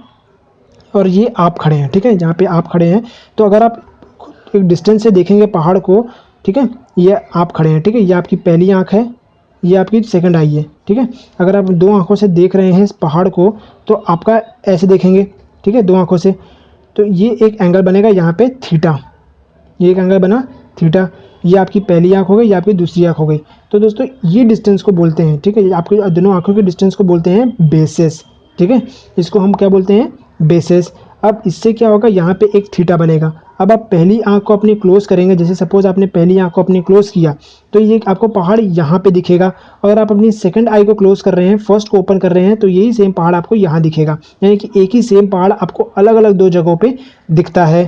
और ये आप खड़े हैं, ठीक है, जहाँ पे आप खड़े हैं, तो अगर आप एक डिस्टेंस से देखेंगे पहाड़ को, ठीक है, ये आप खड़े हैं, ठीक है, ये आपकी पहली आँख है, ये आपकी सेकंड आई है, ठीक है। अगर आप दो आँखों से देख रहे हैं इस पहाड़ को, तो आपका ऐसे देखेंगे, ठीक है, दो आँखों से, तो ये एक एंगल बनेगा यहाँ पे थीटा, ये एक एंगल बना थीटा। ये आपकी पहली आँख हो गई, ये आपकी दूसरी आँख हो गई। तो दोस्तों ये डिस्टेंस को बोलते हैं, ठीक है, आपकी दोनों आँखों के डिस्टेंस को बोलते हैं बेसिस, ठीक है, इसको हम क्या बोलते हैं, बेसिस। अब इससे क्या होगा, यहाँ पे एक थीटा बनेगा। अब आप पहली आँख को अपनी क्लोज करेंगे, जैसे सपोज आपने पहली आँख को अपनी क्लोज किया, तो ये आपको पहाड़ यहाँ पे दिखेगा। अगर आप अपनी सेकंड आई को क्लोज कर रहे हैं, फर्स्ट को ओपन कर रहे हैं, तो यही सेम पहाड़ आपको यहाँ दिखेगा। यानी कि एक ही सेम पहाड़ आपको अलग अलग दो जगहों पे दिखता है,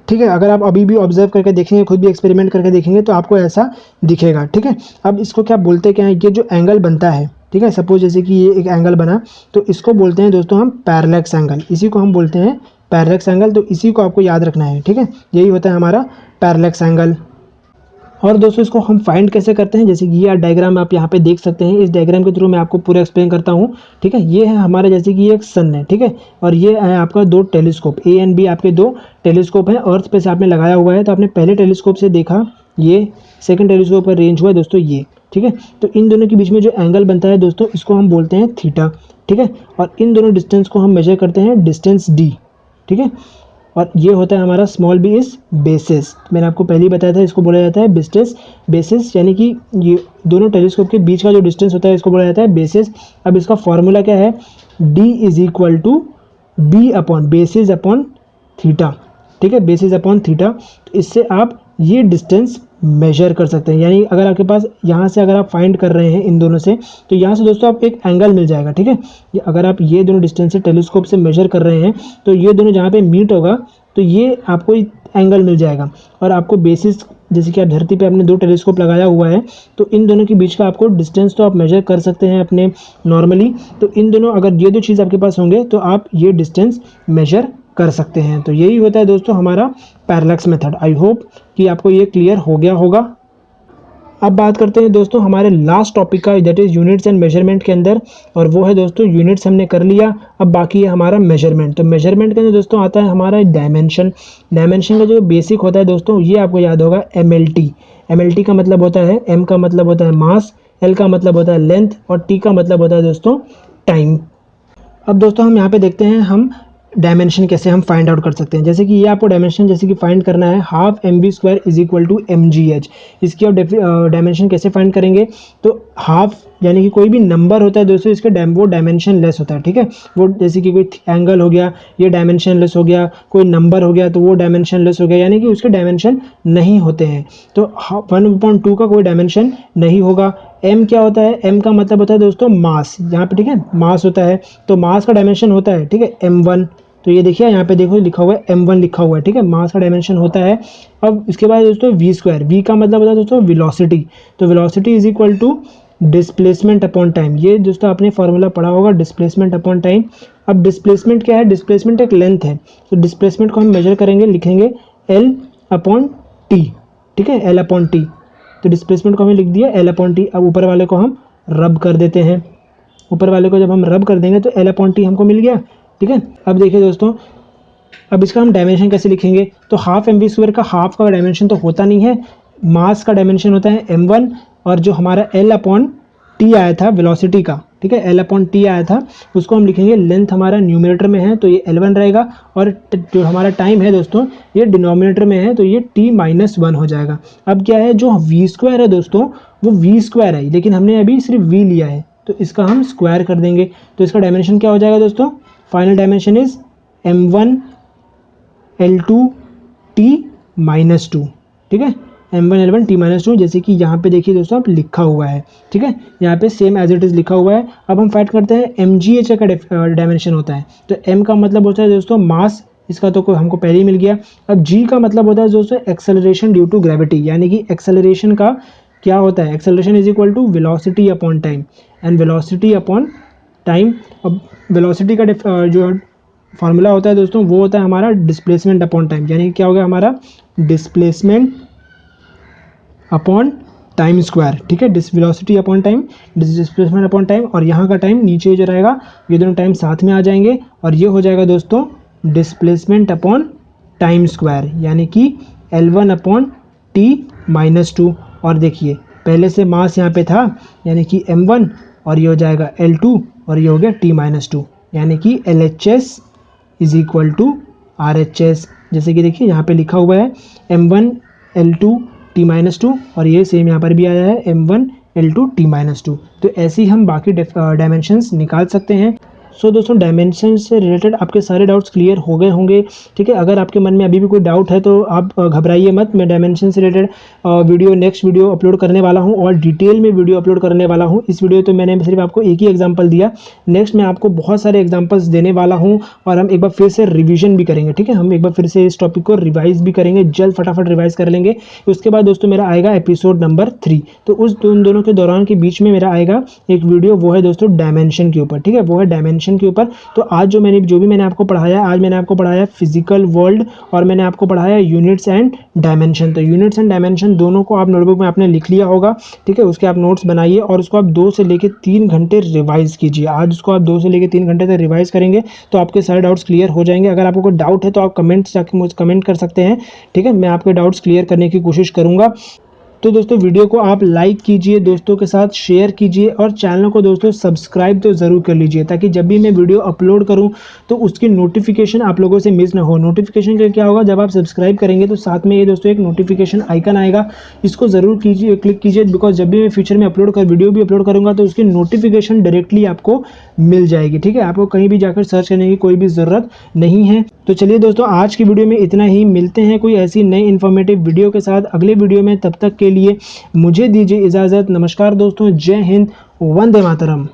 ठीक है। अगर आप अभी भी ऑब्जर्व करके देखेंगे, खुद भी एक्सपेरिमेंट करके देखेंगे, तो आपको ऐसा दिखेगा, ठीक है। अब इसको क्या बोलते क्या है, ये जो एंगल बनता है, ठीक है, सपोज जैसे कि ये एक एंगल बना, तो इसको बोलते हैं दोस्तों हम पैरेलैक्स एंगल, इसी को हम बोलते हैं पैरेलैक्स एंगल। तो इसी को आपको याद रखना है, ठीक है, यही होता है हमारा पैरेलैक्स एंगल। और दोस्तों इसको हम फाइंड कैसे करते हैं, जैसे कि ये डायग्राम आप यहाँ पे देख सकते हैं, इस डायग्राम के थ्रू मैं आपको पूरा एक्सप्लेन करता हूँ, ठीक है। ये है हमारा, जैसे कि ये एक सन है, ठीक है, और ये है आपका दो टेलीस्कोप, ए एंड बी आपके दो टेलीस्कोप हैं, अर्थ पे से आपने लगाया हुआ है। तो आपने पहले टेलीस्कोप से देखा, ये सेकंड टेलीस्कोप पर रेंज हुआ है दोस्तों ये, ठीक है। तो इन दोनों के बीच में जो एंगल बनता है दोस्तों, इसको हम बोलते हैं थीटा, ठीक है। और इन दोनों डिस्टेंस को हम मेजर करते हैं डिस्टेंस डी, ठीक है। और ये होता है हमारा स्मॉल बी इज बेसिस, मैंने आपको पहले ही बताया था, इसको बोला जाता है बेसिस, यानी कि ये दोनों टेलीस्कोप के बीच का जो डिस्टेंस होता है, इसको बोला जाता है बेसिस। अब इसका फॉर्मूला क्या है, d is equal to B upon basis upon theta, ठीक है, बेसिस अपॉन थीटा। तो इससे आप ये डिस्टेंस मेजर कर सकते हैं। यानी अगर आपके पास यहाँ से अगर आप फाइंड कर रहे हैं इन दोनों से, तो यहाँ से दोस्तों आप एक एंगल मिल जाएगा, ठीक है। अगर आप ये दोनों डिस्टेंस से टेलीस्कोप से मेजर कर रहे हैं, तो ये दोनों जहाँ पे मीट होगा, तो ये आपको एंगल मिल जाएगा। और आपको बेसिस, जैसे कि आप धरती पे आपने दो टेलीस्कोप लगाया हुआ है, तो इन दोनों के बीच का आपको डिस्टेंस तो आप मेजर कर सकते हैं अपने नॉर्मली। तो इन दोनों, अगर ये दो चीज़ आपके पास होंगे, तो आप ये डिस्टेंस मेजर कर सकते हैं। तो यही होता है दोस्तों हमारा पैरेलैक्स मेथड। आई होप कि आपको ये क्लियर हो गया होगा। अब बात करते हैं दोस्तों हमारे लास्ट टॉपिक का, that is units and measurement के अंदर, और वो है दोस्तों यूनिट्स हमने कर लिया। अब बाकी है हमारा मेजरमेंट। तो मेजरमेंट के अंदर दोस्तों आता है हमारा डायमेंशन। डायमेंशन का जो बेसिक होता है दोस्तों, ये आपको याद होगा MLT। MLT का मतलब होता है, M का मतलब होता है मास, L का मतलब होता है लेंथ, और T का मतलब होता है दोस्तों टाइम। अब दोस्तों हम यहाँ पे देखते हैं हम डायमेंशन कैसे हम फाइंड आउट कर सकते हैं। जैसे कि ये आपको डायमेंशन जैसे कि फाइंड करना है, half mv² is equal to mgh। इसकी आप डायमेंशन कैसे फाइंड करेंगे, तो हाफ यानी कि कोई भी नंबर होता है दोस्तों, इसके वो डायमेंशन लेस होता है, ठीक है। वो जैसे कि कोई एंगल हो गया, ये डायमेंशन लेस हो गया, कोई नंबर हो गया तो वो डायमेंशन लेस हो गया, यानी कि उसके डायमेंशन नहीं होते हैं। तो 1/2 का कोई डायमेंशन नहीं होगा। m क्या होता है, m का मतलब होता है दोस्तों मास, यहाँ पे ठीक है मास होता है, तो मास का डायमेंशन होता है, ठीक है, m1। तो ये देखिए यहाँ पे देखो लिखा हुआ है m1 लिखा हुआ है, ठीक है, मास का डायमेंशन होता है। अब इसके बाद दोस्तों v², v का मतलब होता है दोस्तों वेलोसिटी। तो velocity is equal to displacement upon time. ये दोस्तों आपने फॉर्मूला पढ़ा होगा, डिस्प्लेसमेंट अपॉन टाइम। अब डिस्प्लेसमेंट क्या है, डिस्प्लेसमेंट एक लेंथ है, तो डिस्प्लेसमेंट को हम मेजर करेंगे, लिखेंगे L अपॉन टी, ठीक है, L अपॉन टी। तो डिस्प्लेसमेंट को हमें लिख दिया L अपॉन टी। अब ऊपर वाले को हम रब कर देते हैं, ऊपर वाले को जब हम रब कर देंगे तो L अपॉन टी हमको मिल गया, ठीक है। अब देखिए दोस्तों, अब इसका हम डायमेंशन कैसे लिखेंगे, तो हाफ mv² का हाफ का डायमेंशन तो होता नहीं है, मास का डायमेंशन होता है m1, और जो हमारा L अपॉन टी आया था वेलोसिटी का, ठीक है, L अपॉन टी आया था, उसको हम लिखेंगे, लेंथ हमारा न्यूमरेटर में है तो ये L1 रहेगा, और जो हमारा टाइम है दोस्तों ये डिनोमिनेटर में है तो ये t-1 हो जाएगा। अब क्या है, जो v² है दोस्तों वो v² है, लेकिन हमने अभी सिर्फ v लिया है, तो इसका हम स्क्वायर कर देंगे। तो इसका डायमेंशन क्या हो जाएगा दोस्तों, final dimension is m1 L2 t-2, ठीक है। m1 L1 t-2, जैसे कि यहाँ पे देखिए दोस्तों आप लिखा हुआ है, ठीक है, यहाँ पे सेम एज इट इज़ लिखा हुआ है। अब हम फाइंड करते हैं mgh का डायमेंशन होता है, तो m का मतलब होता है दोस्तों मास, इसका तो हमको पहले ही मिल गया। अब g का मतलब होता है दोस्तों एक्सेलरेशन ड्यू टू ग्रेविटी, यानी कि एक्सेलरेशन का क्या होता है, acceleration is equal to velocity upon time, and velocity upon time. अब वेलोसिटी का जो फार्मूला होता है दोस्तों वो होता है हमारा डिस्प्लेसमेंट अपॉन टाइम, यानी क्या हो गया हमारा डिस्प्लेसमेंट अपॉन टाइम स्क्वायर, ठीक है, velocity upon time, displacement upon time, और यहाँ का टाइम नीचे जो रहेगा ये दोनों टाइम साथ में आ जाएंगे और ये हो जाएगा दोस्तों डिस्प्लेसमेंट अपॉन टाइम स्क्वायर, यानी कि L1 अपॉन t-2। और देखिए पहले से मास यहाँ पे था यानी कि m1 और ये हो जाएगा L2 और ये हो गया t-2, यानी कि LHS is equal to RHS। जैसे कि देखिए यहाँ पे लिखा हुआ है m1 L2 t-2 और ये सेम यहाँ पर भी आया है m1 L2 t-2। तो ऐसे ही हम बाकी डायमेंशंस निकाल सकते हैं। सो दोस्तों डायमेंशन से रिलेटेड आपके सारे डाउट्स क्लियर हो गए होंगे, ठीक है। अगर आपके मन में अभी भी कोई डाउट है तो आप घबराइए मत, मैं डायमेंशन से रिलेटेड नेक्स्ट वीडियो अपलोड करने वाला हूं और डिटेल में वीडियो अपलोड करने वाला हूं। इस वीडियो तो मैंने सिर्फ आपको एक ही एग्जांपल दिया, नेक्स्ट मैं आपको बहुत सारे एग्जांपल्स देने वाला हूं और हम एक बार फिर से रिविजन भी करेंगे, ठीक है। हम एक बार फिर से इस टॉपिक को रिवाइज भी करेंगे, जल्द फटाफट रिवाइज कर लेंगे। उसके बाद दोस्तों मेरा आएगा एपिसोड नंबर 3, तो उस दोनों के दौरान के बीच में मेरा आएगा एक वीडियो, वो है दोस्तों डायमेंशन के ऊपर, ठीक है, वो है डायमेंशन के ऊपर। तो आज जो भी मैंने आपको पढ़ाया, आज मैंने आपको पढ़ाया फिजिकल वर्ल्ड और मैंने आपको पढ़ाया यूनिट्स एंड डायमेंशन। तो यूनिट्स एंड डायमेंशन दोनों को आप नोटबुक में आपने लिख लिया होगा, ठीक है। उसके आप नोट्स बनाइए और उसको आप 2 से लेकर 3 घंटे रिवाइज कीजिए। आज उसको आप 2 से लेकर 3 घंटे तक रिवाइज करेंगे तो आपके सारे डाउट्स क्लियर हो जाएंगे। अगर आपको कोई डाउट है तो आप कमेंट कर सकते हैं, ठीक है, मैं आपके डाउट्स क्लियर करने की कोशिश करूंगा। तो दोस्तों वीडियो को आप लाइक कीजिए, दोस्तों के साथ शेयर कीजिए और चैनल को दोस्तों सब्सक्राइब तो ज़रूर कर लीजिए, ताकि जब भी मैं वीडियो अपलोड करूं तो उसकी नोटिफिकेशन आप लोगों से मिस ना हो। नोटिफिकेशन का क्या होगा, जब आप सब्सक्राइब करेंगे तो साथ में ये दोस्तों एक नोटिफिकेशन आइकन आएगा, इसको ज़रूर कीजिए, क्लिक कीजिए, बिकॉज जब भी मैं फ्यूचर में वीडियो भी अपलोड करूँगा तो उसकी नोटिफिकेशन डायरेक्टली आपको मिल जाएगी, ठीक है। आपको कहीं भी जाकर सर्च करने की कोई भी ज़रूरत नहीं है। तो चलिए दोस्तों आज की वीडियो में इतना ही, मिलते हैं कोई ऐसी नई इन्फॉर्मेटिव वीडियो के साथ अगले वीडियो में। तब तक के लिए मुझे दीजिए इजाज़त। नमस्कार दोस्तों, जय हिंद, वंदे मातरम।